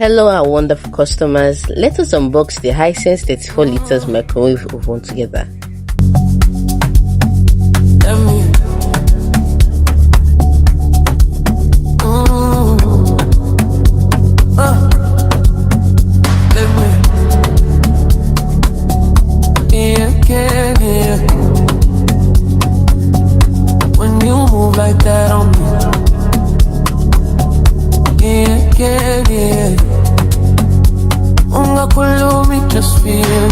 Hello our wonderful customers, let us unbox the Hisense 34 liters microwave oven together. When you move like that on me, unga kullu Mitos feel